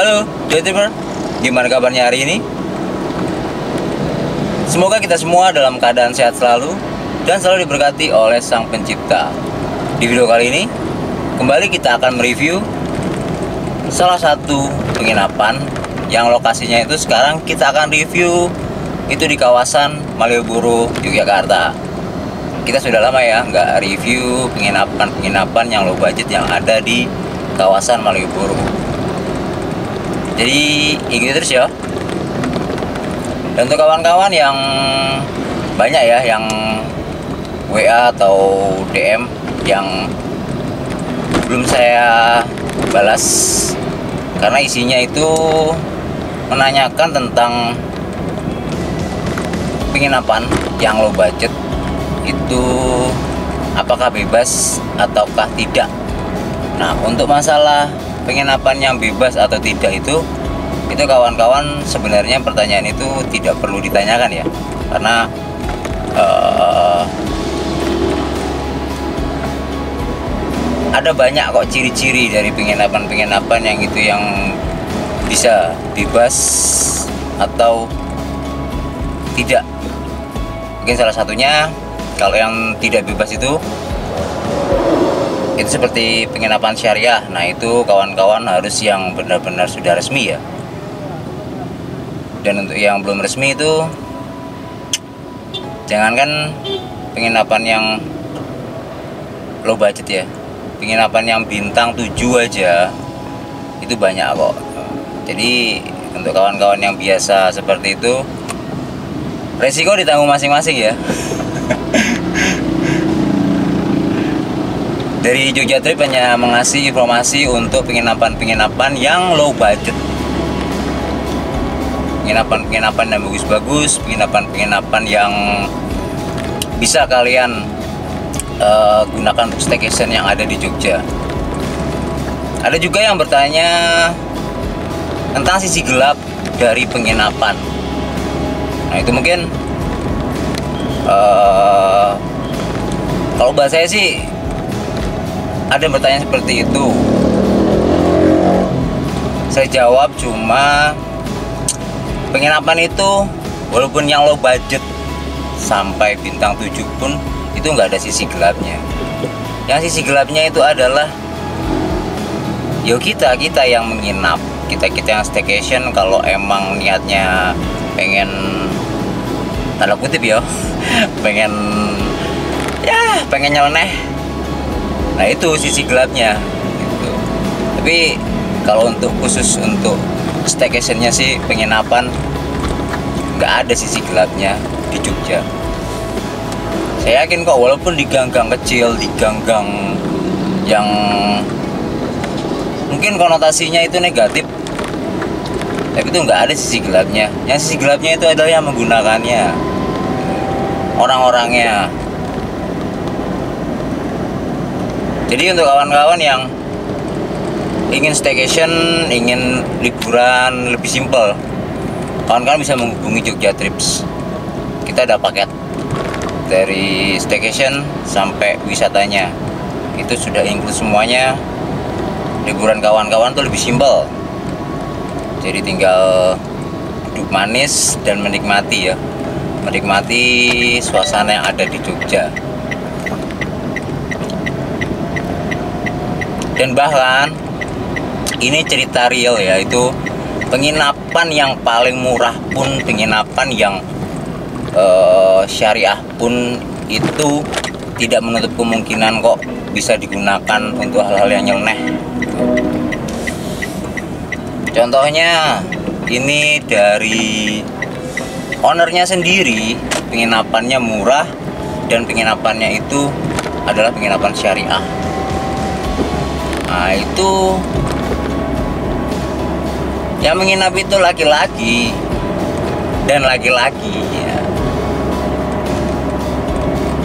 Halo, Joytimer. Gimana kabarnya hari ini? Semoga kita semua dalam keadaan sehat selalu dan selalu diberkati oleh Sang Pencipta. Di video kali ini, kembali kita akan mereview salah satu penginapan yang lokasinya itu sekarang kita akan review itu di kawasan Malioboro, Yogyakarta. Kita sudah lama ya nggak review penginapan yang low budget yang ada di kawasan Malioboro. Jadi ikuti terus ya. Dan untuk kawan-kawan yang banyak ya yang WA atau DM yang belum saya balas karena isinya itu menanyakan tentang penginapan yang low budget itu apakah bebas ataukah tidak. Nah, untuk masalah penginapan yang bebas atau tidak itu kawan-kawan sebenarnya pertanyaan itu tidak perlu ditanyakan ya, karena ada banyak kok ciri-ciri dari penginapan yang itu yang bisa bebas atau tidak. Mungkin salah satunya kalau yang tidak bebas itu seperti penginapan syariah. Nah, itu kawan-kawan harus yang benar-benar sudah resmi ya. Dan untuk yang belum resmi itu jangankan penginapan yang low budget ya, penginapan yang bintang 7 aja itu banyak kok. Jadi untuk kawan-kawan yang biasa seperti itu, resiko ditanggung masing-masing ya. Dari Jogja Trip hanya mengasih informasi untuk penginapan-penginapan yang low budget, penginapan-penginapan yang bagus-bagus, penginapan-penginapan yang bisa kalian gunakan untuk staycation yang ada di Jogja. Ada juga yang bertanya tentang sisi gelap dari penginapan. Nah, itu mungkin kalau bahasa saya sih ada yang bertanya seperti itu. Saya jawab cuma penginapan itu walaupun yang low budget sampai bintang 7 pun itu nggak ada sisi gelapnya. Yang sisi gelapnya itu adalah kita yang menginap, kita yang staycation. Kalau emang niatnya pengen tanda kutip ya pengen nyeleneh, nah itu sisi gelapnya gitu. Tapi kalau untuk khusus untuk staycationnya sih penginapan nggak ada sisi gelapnya di Jogja. Saya yakin kok, walaupun di gang-gang kecil, di gang-gang yang mungkin konotasinya itu negatif, tapi itu nggak ada sisi gelapnya. Yang sisi gelapnya itu adalah yang menggunakannya, orang-orangnya. Jadi untuk kawan-kawan yang ingin staycation, ingin liburan lebih simpel, kawan-kawan bisa menghubungi Jogja Trips. Kita ada paket dari staycation sampai wisatanya, itu sudah include semuanya. Liburan kawan-kawan tuh lebih simpel, jadi tinggal duduk manis dan menikmati ya, menikmati suasana yang ada di Jogja. Dan bahkan ini cerita real ya, itu penginapan yang paling murah pun, penginapan yang syariah pun itu tidak menutup kemungkinan kok bisa digunakan untuk hal-hal yang nyeleneh. Contohnya ini dari ownernya sendiri, penginapannya murah dan penginapannya itu adalah penginapan syariah. Nah, itu yang menginap itu laki-laki dan laki-laki ya.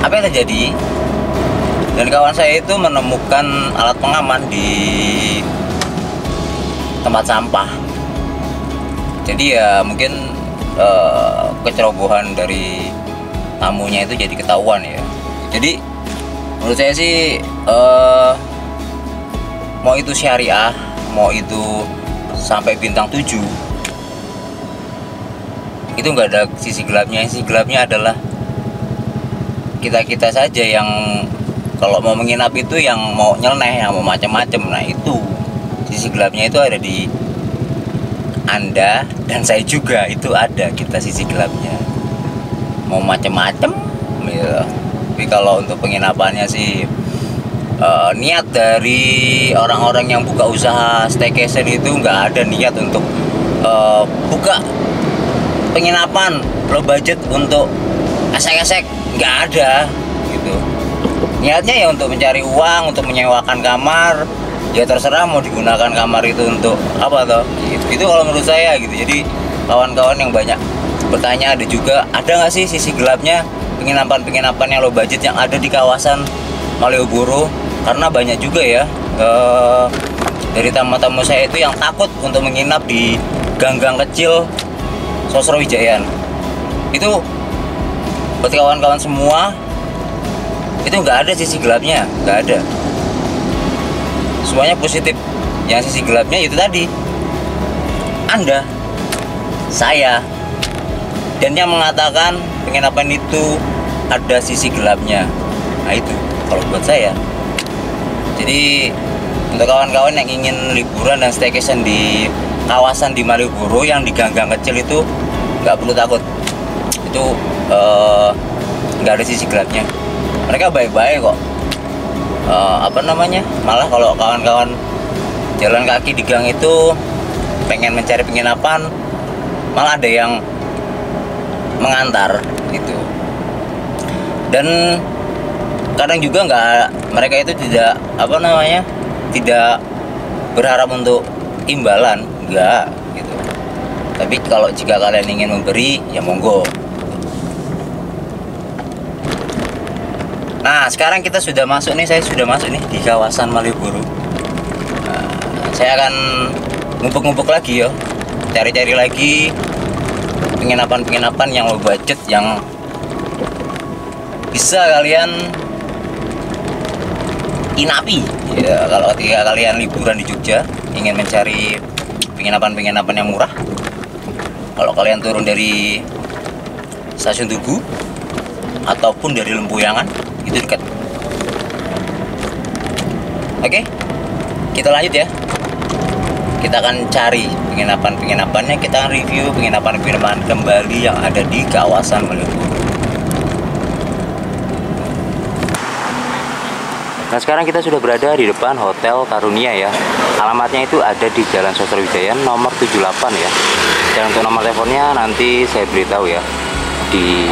Apa yang terjadi? Dan kawan saya itu menemukan alat pengaman di tempat sampah. Jadi ya mungkin kecerobohan dari tamunya itu jadi ketahuan ya. Jadi menurut saya sih mau itu syariah, mau itu sampai bintang 7 itu nggak ada sisi gelapnya. Sisi gelapnya adalah kita saja yang kalau mau menginap itu, yang mau nyeleneh, yang mau macam-macam. Nah itu sisi gelapnya itu ada di Anda dan saya juga, itu ada kita sisi gelapnya, mau macam-macam ya. Tapi kalau untuk penginapannya sih niat dari orang-orang yang buka usaha staycation itu nggak ada niat untuk buka penginapan low budget untuk esek-esek, nggak ada gitu. Niatnya ya untuk mencari uang, untuk menyewakan kamar, ya terserah mau digunakan kamar itu untuk apa toh gitu. Itu kalau menurut saya gitu. Jadi kawan-kawan yang banyak bertanya, ada juga, ada nggak sih sisi gelapnya penginapan-penginapan yang low budget yang ada di kawasan Malioboro? Karena banyak juga ya dari tamu-tamu saya itu yang takut untuk menginap di gang-gang kecil Sosrowijayan. Itu buat kawan-kawan semua, itu nggak ada sisi gelapnya, nggak ada. Semuanya positif. Yang sisi gelapnya itu tadi Anda, saya, dan yang mengatakan penginapan itu ada sisi gelapnya. Nah itu kalau buat saya. Jadi untuk kawan-kawan yang ingin liburan dan staycation di kawasan di Malioboro yang di gang-gang kecil itu nggak perlu takut. Itu nggak ada sisi gelapnya. Mereka baik-baik kok. Malah kalau kawan-kawan jalan kaki di gang itu pengen mencari penginapan, malah ada yang mengantar gitu. Dan kadang juga mereka itu tidak tidak berharap untuk imbalan, enggak gitu. Tapi kalau jika kalian ingin memberi, ya monggo. Nah sekarang kita sudah masuk nih, saya sudah masuk nih di kawasan Malioboro. Nah, saya akan ngumpuk-ngumpuk lagi yo, cari-cari lagi penginapan-penginapan yang low budget yang bisa kalian inapi ya. Kalau ketika kalian liburan di Jogja ingin mencari penginapan-penginapan yang murah, kalau kalian turun dari stasiun Tugu ataupun dari Lempuyangan, itu dekat. Oke, kita lanjut ya. Kita akan cari penginapan-penginapannya, kita akan review penginapan-penginapan kembali yang ada di kawasan Malioboro. Nah sekarang kita sudah berada di depan Hotel Karunia ya. Alamatnya itu ada di Jalan Sosrowijayan nomor 78 ya. Dan untuk nomor teleponnya nanti saya beritahu ya di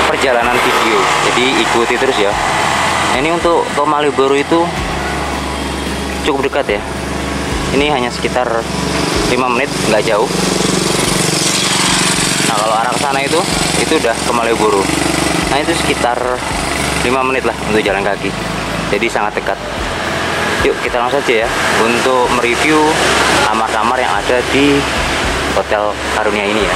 perjalanan video. Jadi ikuti terus ya. Ini untuk ke Malioboro itu cukup dekat ya. Ini hanya sekitar 5 menit, nggak jauh. Nah kalau arah ke sana itu udah ke Malioboro. Nah itu sekitar 5 menit lah untuk jalan kaki. Jadi sangat dekat. Yuk kita langsung saja ya untuk mereview kamar-kamar yang ada di Hotel Karunia ini ya.